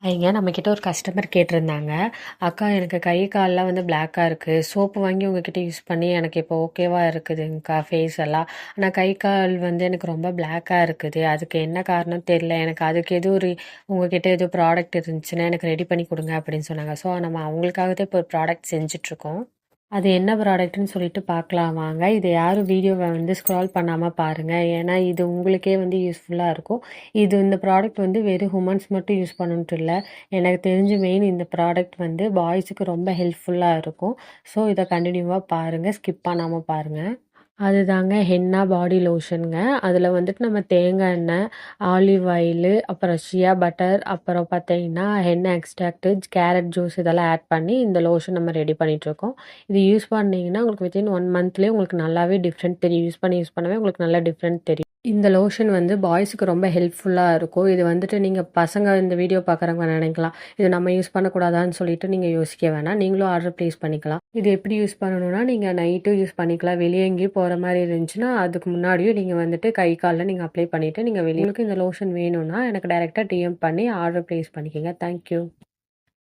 நம்மக்கிட்ட ஒரு கஸ்டமர் கேட்டிருந்தாங்க. "அக்கா எனக்கு கை கால்லாம் வந்து பிளாக்கா இருக்கு. சோப்பு வாங்கி உங்ககிட்ட யூஸ் பண்ணி எனக்கு இப்போ ஓகேவா இருக்குதுங்க்கா ஃபேஸ் எல்லாம். ஆனா கை, கால் வந்து எனக்கு ரொம்ப பிளாக்கா இருக்குது. அதுக்கு என்ன காரணம் தெரியல. எனக்கு அதுக்கு எதுவும் உங்ககிட்ட எதுவும் ப்ராடக்ட் இருந்துச்சுன்னா எனக்கு ரெடி பண்ணி குடுங்க" அப்படின்னு சொன்னாங்க. ஸோ நம்ம அவங்களுக்காக தான் இப்போ ஒரு ப்ராடக்ட் செஞ்சுட்ருக்கோம். அது என்ன ப்ராடக்ட்ன்னு சொல்லிட்டு பார்க்கலாம் வாங்க. இத யாரும் வீடியோவ வந்து ஸ்க்ரால் பண்ணாம பாருங்க. ஏன்னா, இது உங்களுக்கே வந்து யூஸ்ஃபுல்லா இருக்கும். இந்த ப்ராடக்ட் வந்து வெறும் வுமன்ஸ் மட்டும் யூஸ் பண்ணணுன்ட்டு இல்ல. எனக்கு தெரிஞ்சு மெயின் இந்த ப்ராடக்ட் வந்து பாய்ஸுக்கு ரொம்ப ஹெல்ப்ஃபுல்லா இருக்கும். ஸோ, இத கன்டினியூவா பாருங்க. ஸ்கிப் பண்ணாம பாருங்க. அதுதாங்க ஹென்னா பாடி லோஷனுங்க. அதில வந்துட்டு நம்ம தேங்காய் எண்ணெய், ஆலிவ் ஆயிலு, அப்புறம் ஷியா பட்டர், அப்புறம் பார்த்தீங்கன்னா ஹென்னா எக்ஸ்ட்ராக்ட்டு, கேரட் ஜூஸ் இதெல்லாம் ஆட் பண்ணி இந்த லோஷன் நம்ம ரெடி பண்ணிட்டுருக்கோம். இது யூஸ் பண்ணீங்கன்னா உங்களுக்கு வித்தின் 1 மந்த்லேயே உங்களுக்கு நல்லாவே டிஃப்ரெண்ட் தெரியும். யூஸ் பண்ணவே உங்களுக்கு நல்லா டிஃப்ரெண்ட் தெரியும். இந்த லோஷன் வந்து பாய்ஸுக்கு ரொம்ப ஹெல்ப்ஃபுல்லா இருக்கும். இது வந்துட்டு நீங்க பசங்க இந்த வீடியோ பார்க்குறவங்க நினைக்கலாம், இது நம்ம யூஸ் பண்ணக்கூடாதான்னு சொல்லிட்டு நீங்க யோசிக்க வேணாம். நீங்களும் ஆர்டர் ப்ளேஸ் பண்ணிக்கலாம். இது எப்படி யூஸ் பண்ணணும்னா, நீங்க நைட்டும் யூஸ் பண்ணிக்கலாம். வெளிய எங்கேயும் போற மாரி இருந்துச்சுன்னா, அதுக்கு முன்னாடியும் நீங்க வந்துட்டு கை, கால்ல நீங்க அப்ளை பண்ணிட்டு நீங்க வெளிய உங்களுக்கு இந்த லோஷன் வேணும்னா, எனக்கு டைரக்ட்டா டிஎம் பண்ணி ஆர்டர் ப்ளேஸ் பண்ணிக்கங்க. Thank you.